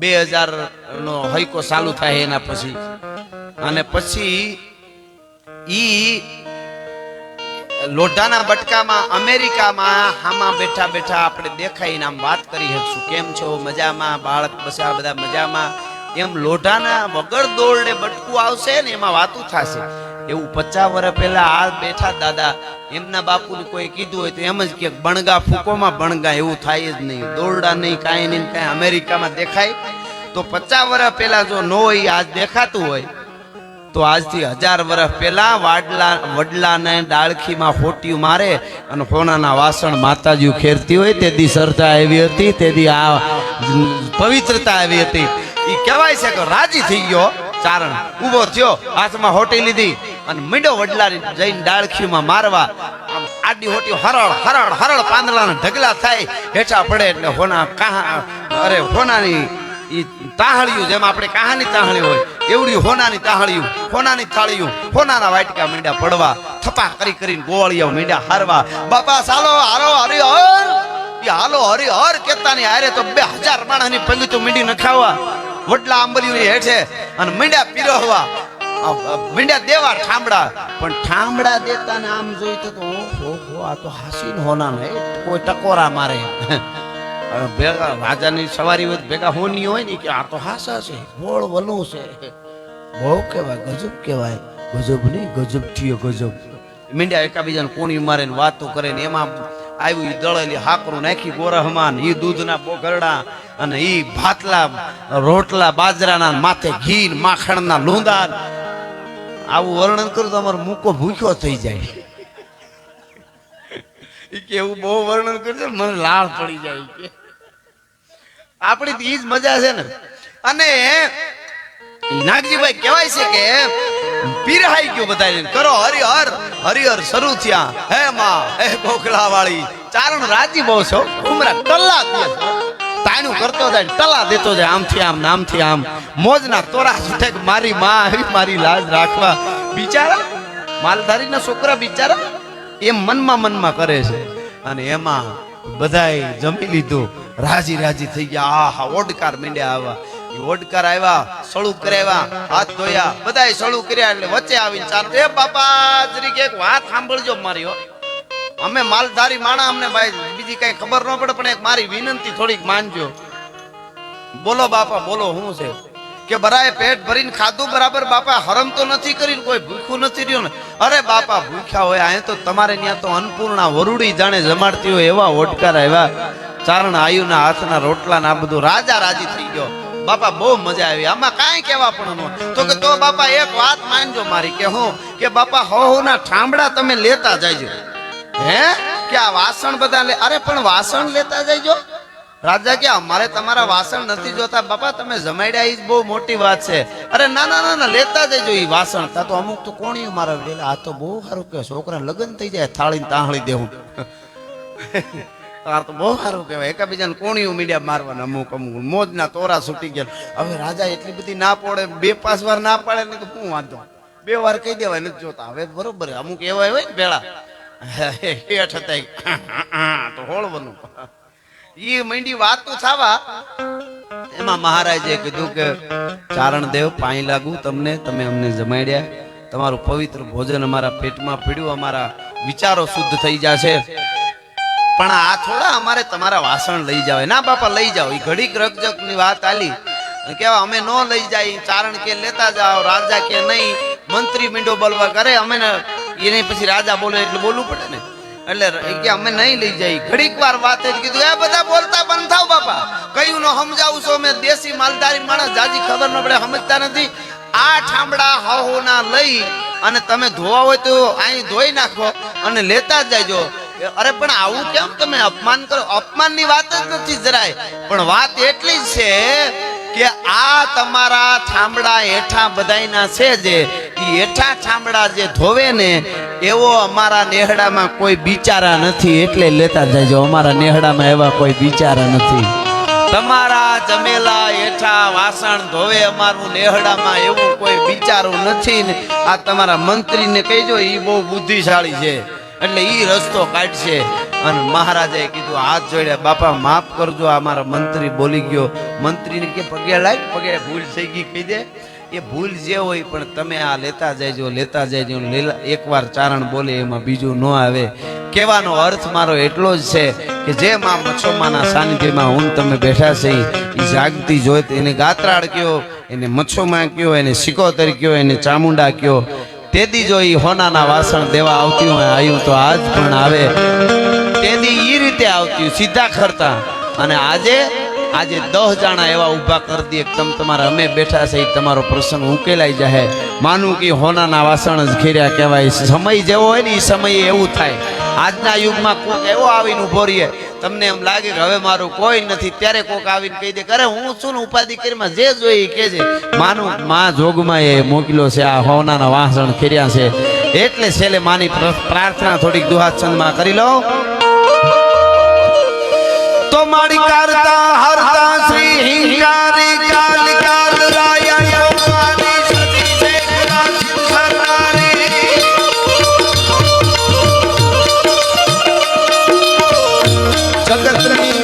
2000 નો હૈકો ચાલુ થાય એના પછી અને પછી ઈ લોઢાના બટકામાં અમેરિકામાં હામાં બેઠા આપણે દેખાઈને આમ વાત કરી શકશું કેમ છો મજામાં બાળક બસ આ બધા મજામાં એમ લોઢાના વગર દોરડે બટકું આવશે ને એમાં વાતું થશે એવું 50 વર્ષ પહેલા આ બેઠા દાદા એમના બાપુને કોઈ કીધું હોય તો એમ જ કે બણગા ફૂકોમાં બણગા એવું થાય જ નહીં દોરડા નહીં કાંઈ નહીં કાંઈ અમેરિકામાં દેખાય તો 50 વર્ષ પહેલા જો ન હોય આજ દેખાતું હોય તો આજથી 1000 વર્ષ પહેલા વડલાને ડાળખીમાં હોટિયું મારે અને સોનાના વાસણ માતાજી ખેરતી હોય તેથી શ્રદ્ધા આવી હતી, તેથી આ પવિત્રતા આવી હતી. એ કહેવાય છે કે રાજી થઈ ગયો ચારણ, ઊભો થયો, હાથમાં હોટી લીધી અને મીંડો વડલાની જઈને ડાળખીમાં મારવા. આડી હોટી હરળ હરળ હરળ પાંદડાના ઢગલા થાય, હેઠા પડે એટલે હોનાની ઈ તાહળિયું, જેમ આપણે કાહાની તાહળી હોય એવડી હોનાની તાહળિયું, હોનાની થાળિયું, હોનાના વાટકા મીંડા પડવા, થપા કરી કરીને ગોળિયા મીંડા હારવા. બાપા ચાલો હારો હરિહર, એ હાલો હરિહર કેતાની હારે તો 2000 માણસની પંગીતું મીંડી નખાવા વડલા આંબલીની હેઠે અને મીંડા પીરવવા, મીંડા દેવા ઠામડા. પણ ઠામડા દેતા ને આમ જોઈ તો ઓહો આ તો હાસીન હોના ને કોઈ ટકોરા મારે. ભેગા રાજાની સવારી હોય ભેગા હોની હોય ને કે આ તો હાસા છે, બોળ વલું છે, બહુ કહેવાય, ગજબ કહેવાય, ગજબ નહીં ગજબ થયો ગજબ. મીંડ્યા એકાબીજાને કોણી મારે ને વાતો કરે ને એમાં આવ્યું દળેલી હાકરું નાખી ગોરહમાન, ઈ દૂધના બોઘરડા અને ઈ ભાતલા રોટલા બાજરાના, માથે ઘી માખણના લૂંદા. આવું વર્ણન કરું તો અમારો મૂકો ભૂખ્યો થઈ જાય. કેવું બહુ વર્ણન કરજો મને લાળ પડી જાય કે આપણી ઈ જ મજા છે ને. અને નાગજીભાઈ કહેવાય છે કે પીરહાઈ ગયો બધાને, કરો હરિહર હરિહર શરૂ થયા. હે માં હે ગોખલા વાળી, ચારણ રાજી બહુ છો, ઉમરા ટલ્લા દે તાણું કરતો જાય, ટલા દેતો જાય, આમથી આમ નામથી આમ, મોજના તોરા છૂટે મારી માં આવી મારી લાજ રાખવા. બિચારા માલધારીના છોકરા બિચારા એમ મનમાં કરે છે. અને એમાં બધાય જમી લીધું, રાજી રાજી થઈ ગયા. આહા ઓડકાર મીંડ્યા આવા, ઓડકાર આવ્યા, સળું કરાવ્યા, હાથ ધોયા, બધાય સળું કર્યા. એટલે વચ્ચે આવીને ચાલો, એ બાપા જરીક એક વાત સાંભળજો મારી, હો અમે માલધારી માણા, અમને ભાઈ બીજી કઈ ખબર ન પડે, પણ એક મારી વિનંતી થોડીક માનજો. બોલો બાપા બોલો, શું છે? કે બરાએ પેટ ભરીને ખાધું બરાબર બાપા, હરમ તો નથી કરીને, કોઈ ભૂખ્યું નથી રહ્યું ને? અરે બાપા ભૂખ્યા હોય અહીં તો તમારે ત્યાં તો અન્નપૂર્ણા વરુડી જાણે જમાડતી હોય એવા ઓટકાર આવ્યા. ચારણ આયુના હાથના રોટલા ને આ બધું, રાજા રાજી થઈ ગયો. બાપા બહુ મજા આવી, આમાં કાંઈ કહેવા પણ ન. તો કે તો બાપા એક વાત માનજો મારી, કે હું કે બાપા હોના ઠામડા તમે લેતા જાયજો. હે કે આ વાસણ બધા લે? અરે પણ વાસણ લેતા જઈજો. રાજા કે અમારે તમારા વાસણ નથી જોતા બાપા, તમે જમાડ્યા એ બહુ મોટી વાત છે. અરે ના ના ના લેતા જઈજો એ વાસણ. તા તો અમુક તો કોણી મારા આ તો બહુ સારું કે છોકરા લગ્ન થઈ જાય થાળી તાહળી દેવું. આ તો બહુ સારું કહેવાય, એકાબીજાને કોણીઓ મીડિયા મારવાના, અમુક અમુક મોજના તોરા છૂટી ગયા. હવે રાજા એટલી બધી ના પડે, 2-5 વાર ના પાડે ને તો શું વાંધો, 2 વાર કહી દેવાય નથી જોતા. હવે બરોબર અમુક એવા હોય ને ભેળા હેઠ હતા તો હોળવાનું ઈ મંડી વાતું થવા. એમાં મહારાજે કીધું કે ચારણ દેવ પાણી લાગુ તમને, તમે અમને જમાડ્યા, તમારું પવિત્ર ભોજન અમારા પેટમાં પીડ્યું, અમારા વિચારો શુદ્ધ થઈ જશે, પણ આ થોડા અમારે તમારા વાસણ લઈ જાવ. ના બાપા લઈ જાઓ. એ ઘડીક રકજક ની વાત આલી કેવા અમે ન લઈ જાય. ચારણ કે લેતા જાઓ, રાજા કે નહીં. મંત્રી મીંડો બોલવા કરે, અમે એને પછી રાજા બોલે એટલે બોલવું પડે ને, એટલે કે અમે નહીં લઈ જાય. ઘડીક વાર વાત કીધું એ બધા બોલતા બંધ થાવ બાપા, કયું નો સમજાવું છો? મેં દેશી માલધારી માણસ, જાજી ખબર ન પડે, સમજતા નથી. આ ઠામડા હોના લઈ અને તમે ધોવા હોય તો અહીં ધોઈ નાખો અને લેતા જ જાયજો. અરે પણ આવું કેમ તમે અપમાન કરો? અપમાનની વાત જ નથી જરાય, પણ વાત એટલી જ છે કે આ તમારા ઠામડા હેઠા બધાયના છે, જે હેઠા ઠામડા જે ધોવે ને એવો અમારા નેહડામાં કોઈ બિચારા નથી, એટલે લેતા જાયજો. અમારા નેહડામાં એવા કોઈ બિચારા નથી. તમારા જમેલા હેઠા વાસણ ધોવે અમારું નેહડામાં એવું કોઈ બિચારું નથી ને આ તમારા મંત્રીને કહેજો, ઈ બહુ બુદ્ધિશાળી છે, એટલે ઈ રસ્તો કાઢશે. અને મહારાજે કીધું હાથ જોડ્યા, બાપા માફ કરજો, આ મારા મંત્રી બોલી ગયો. મંત્રીને કે પગે લાગ, પગે ભૂલ થઈ ગઈ કહી દે. એ ભૂલ જે હોય પણ તમે આ લેતા જજો, લેતા જજો. એકવાર ચારણ બોલે એમાં બીજું ન આવે. કહેવાનો અર્થ મારો એટલો જ છે કે જે માં મચ્છોમાના સાનિધ્યમાં હું તમે બેઠા છે એ જાગતી જોઈ, એને ગાત્રાળ કયો, એને મચ્છોમાં કયો, એને સિકોતર કયો, એને ચામુંડા કયો. તેદી જો ઈ હોનાના વાસણ દેવા આવતી હોય, આવ્યું તો આજ પણ આવે. તેદી ઈ રીતે આવતી સીધા ખરતા. અને આજે આજે 10 જાણા એવા ઊભા કરી દે કે તમે તમારા અમે બેઠા છે એ તમારો પ્રસંગ ઉકેલાઈ જાય. માનું કે હોનાના વાસણ જ ઘેર્યા કહેવાય. સમય જેવો હોય ને એ સમયે એવું થાય. આજના યુગમાં કોક એવો આવીને ઉભો રહીએ, તમને એમ લાગે કે હવે મારું કોઈ નથી, ત્યારે કોક આવીને કહી દે કરે હું છું ને ઉપાધિ કરીમાં જે જોઈ કે છે. માનું માં જોગમાં એ મોકલ્યો છે, આ હોનાના વાસણ ખેર્યા છે. એટલે છેલ્લે માની પ્રાર્થના થોડીક દુહા છંદમાં કરી લો. તો મારી કરતા હરતા શ્રી હિંગારી કાલ કાલ રાયા યોમાની સતી શેખરા સરનારી જગતની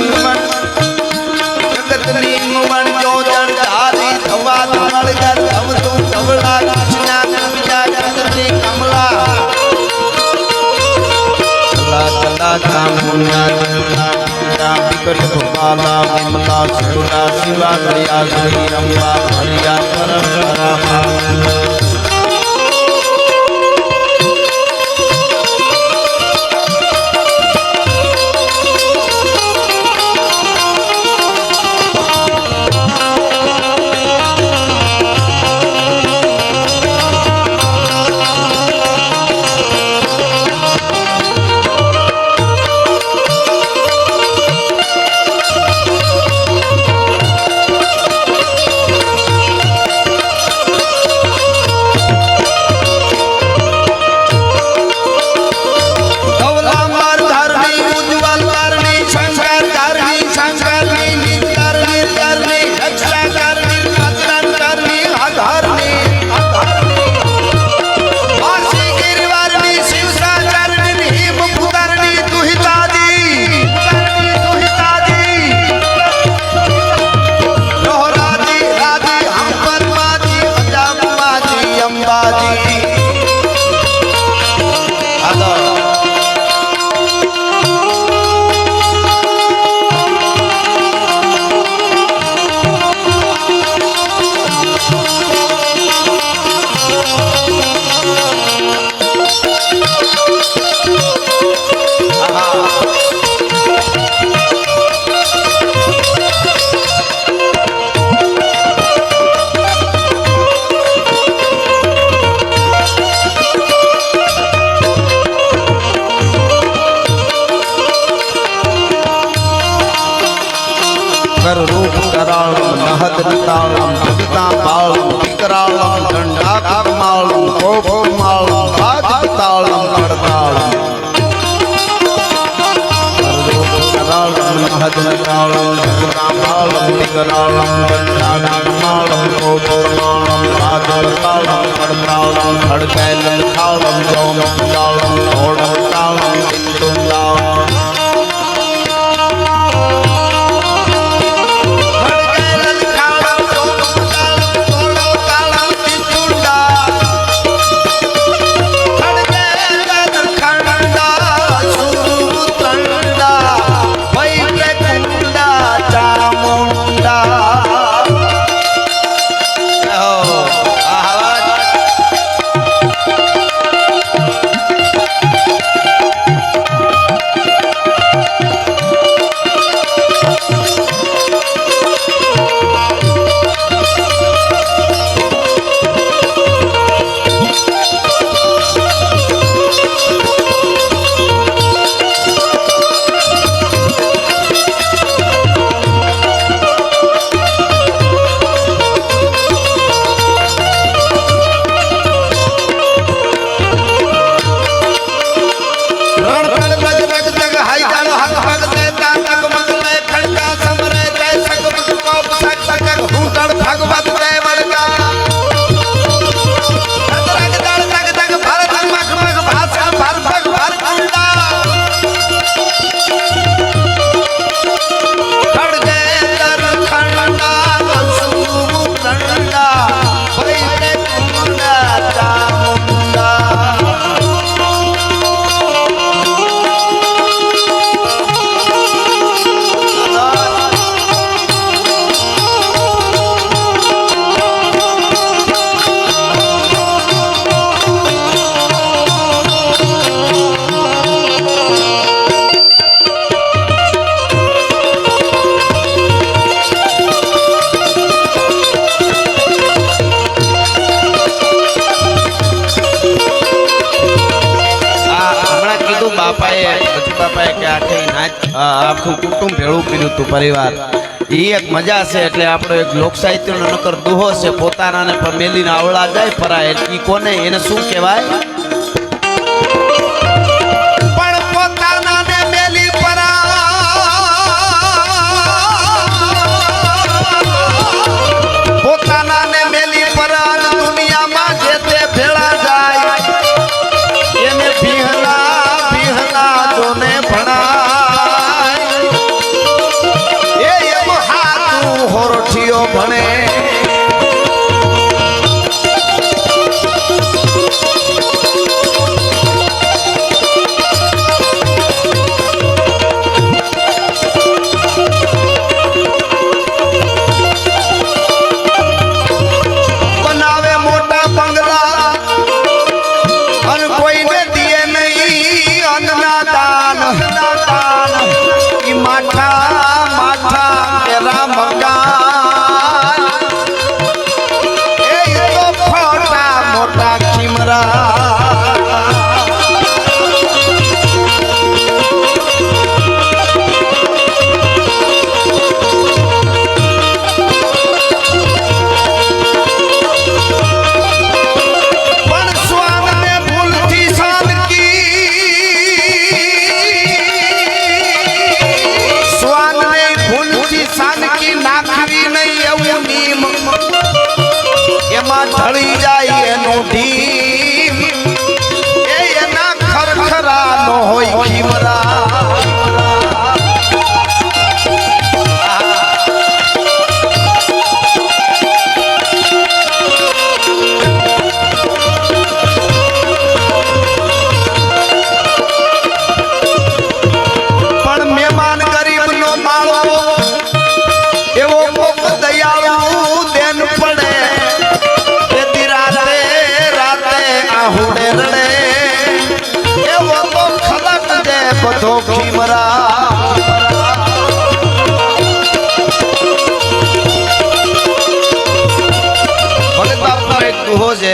મુમન જો જણ ધારી ધવા ધમળ ગર ધમ તું ધવળા કૃષ્ણા કવિતા જગતની કમલા ચલા ચલા ચામુંડા વિકટ ગોપાલા વિમલા સુરા શિવા ગયા શ્રી અંબા હરિયા પરમ रूप करालम नहद नितालम भगता बालम विकरालम दंडा कमालम कोप मालम भाग तालम करतालम रूप करालम नहद नितालम भगता बालम विकरालम दंडा कमालम कोप मालम भाग तालम करतालम खड़कैल खालम जोम तालम ओडम तालम बिंदुंदालम આખું કુટુંબ ભેળું કર્યું હતું પરિવાર. એ એક મજા છે. એટલે આપણો એક લોક સાહિત્યનો નકર દુહો છે, પોતાનાને પણ મેલીને આવડા જાય પરાય. એ કોને, એને શું કહેવાય? પણ પોતાનાને મેલી પોતાનાને મેલી પરાર દુનિયામાં જે તે ભેળા જાય એને ભીહલા જોને ભણાય. એમ હાથું હોરઠીઓ ભણે. ઢળી જાય એનું ઢીમ, એના ખરખરા નો હોય ખીમરા. પણ મહેમાન ગરીબ નો માળો એવો કોક દયાળુ દેન પડે. એવો તો ખલક દે બધો ખીમરા. ભગત બાપનો એક દુહો છે.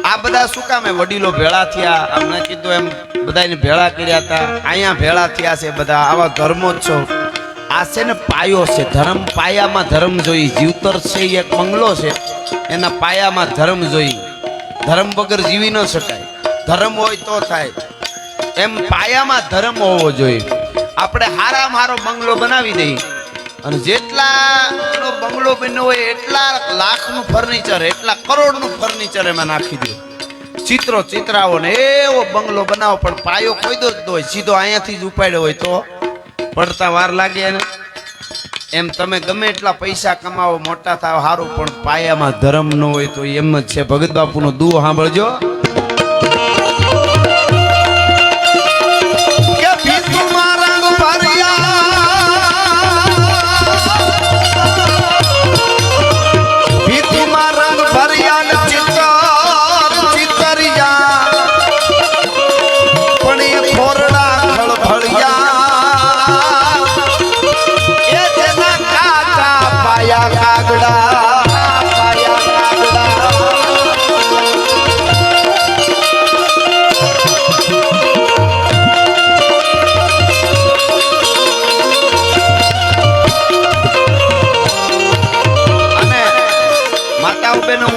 આ બધા શું કામે વડીલો ભેળા થયા, અમને કીધું એમ બધાને ભેળા કર્યા હતા. અહીંયા ભેળા થયા છે બધા આવા ધર્મોત્સવ. આ છે ને પાયો છે ધર્મ. પાયામાં ધર્મ જોઈ. જીવતર છે એક બંગલો છે, એના પાયામાં ધર્મ જોઈ. ધર્મ વગર જીવી ન શકાય. ધર્મ હોય તો થાય. એમ પાયામાં ધર્મ હોવો જોઈએ. આપણે હારામાં હારો બંગલો બનાવી દઈએ અને જેટલા બંગલો બન્યો હોય એટલા લાખનું ફર્નિચર, એટલા કરોડનું ફર્નિચર એમાં નાખી દો. ચિત્રો ચિત્રાવો ને એવો બંગલો બનાવો, પણ પાયો કોઈ દો જ હોય. સીધો અહીંયાથી જ ઉપાડ્યો હોય તો પડતા વાર લાગે ને. એમ તમે ગમે એટલા પૈસા કમાવો, મોટા થાવ, સારું, પણ પાયામાં ધર્મ ન હોય તો એમ જ છે. ભગત બાપુનો દુહો સાંભળજો. કે ભીતુમાં રંગ ભર્યા ચિતરિયા, પણ એ ખોરડા ખળભળિયા, એ જેના કાચા પાયા કાગડા.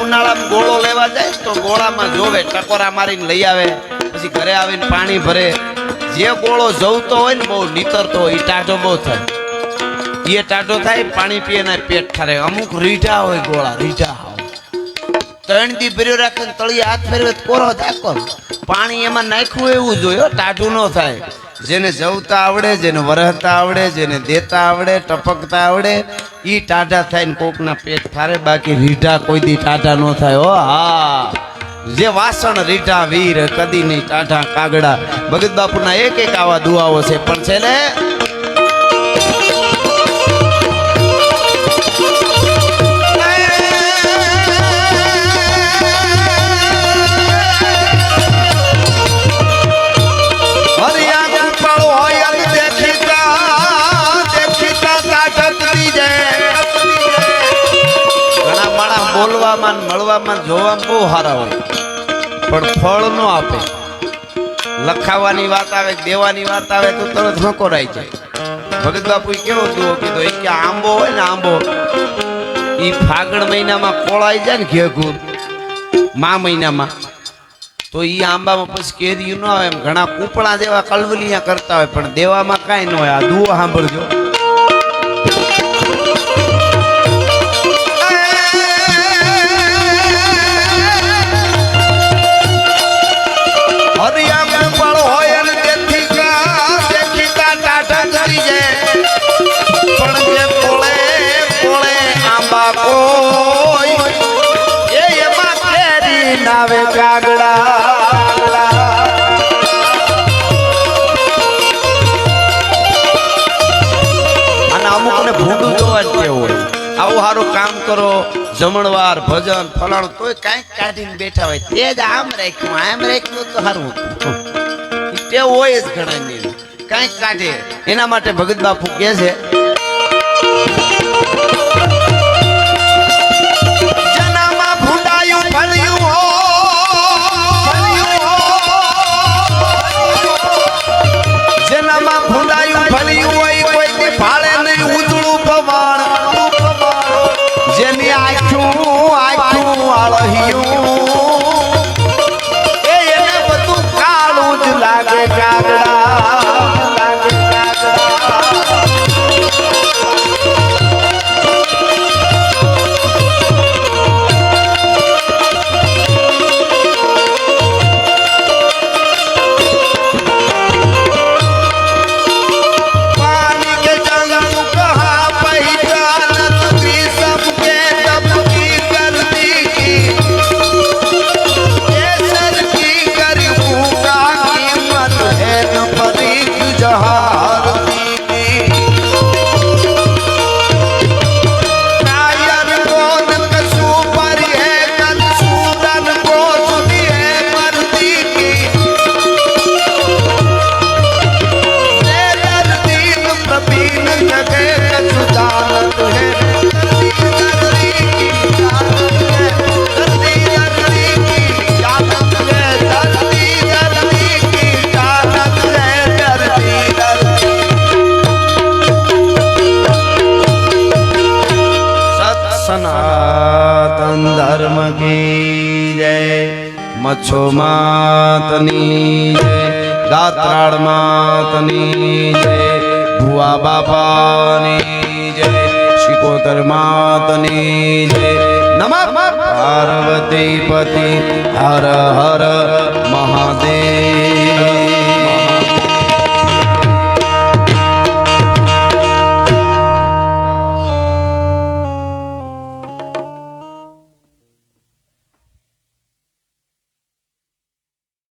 ઉનાળામાં ગોળો લેવા જાય તો ગોળામાં જોવે, ટકોરા મારીને લઈ આવે, પછી ઘરે આવીને પાણી ભરે. જે ગોળો જવતો હોય ને બહુ નીતરતો હોય એ ટાઢો બહુ થાય. એ ટાઢો થાય, પાણી પીએ ને પેટ ઠારે. અમુક રીઢા હોય ગોળા, રીઢા 3 દી ભર્યો રાખે ને તળિયે હાથ ફેરવે કોરો થાકો. પાણી એમાં નાખ્યું એવું જોઈએ, ટાઢું ન થાય. જેને જવતા આવડે, જેને વરહતા આવડે, જેને દેતા આવડે, ટપકતા આવડે, ઈ ટાઢા થાય ને કોકના પેટ ઠારે. બાકી રીઢા કોઈ દી ટાઢા ન થાય. ઓ હા, જે વાસણ રીઢા વીર કદી નહીં ટાઢા કાગડા. ભગત બાપુના એક એક આવા દુઆઓ છે. પણ છે ને બોલવામાં મળવામાં જોવામાં બહુ સારા હોય, પણ ફળ નો આપે. લખાવાની વાત આવે, દેવાની વાત આવે તો તરત નકોરાઈ જાય. ભગત બાપુ કેવો દુઓ કીધો એ કે આંબો હોય ને આંબો ઈ ફાગણ મહિનામાં કોળાઈ જાય ને ઘેઘું મહિનામાં તો ઈ આંબામાં પછી કેરી ન આવે એમ ઘણા કૂપળા જેવા કલવલિયા કરતા હોય પણ દેવામાં કાંઈ ન હોય આ દુઓ સાંભળજો આવું સારું કામ કરો જમણવાર ભજન ફલાણું તોય કાંઈક કાઢીને બેઠા હોય તે જ આમ રાખ્યું તો સારું તે હોય જ ઘણા ની કાંઈક કાઢે એના માટે ભગત બાપુ કે છે જનામાં ભૂંડાયું ફળ્યું જનામાં ભૂંડાયું ફળ્યું હોય કોઈ ભાળે નહીં ઉજળું પવન જેની આખું આળહિયું એને બધું કાળું જ લાગે કાગડા સનાતન ધર્મ કી જય મચ્છો માતની જય ગાત્રાળ માતની જય ભુવા બાપાની જય શિકોતર માતની જય નમઃ પાર્વતી પતિ હર હર મહાદેવ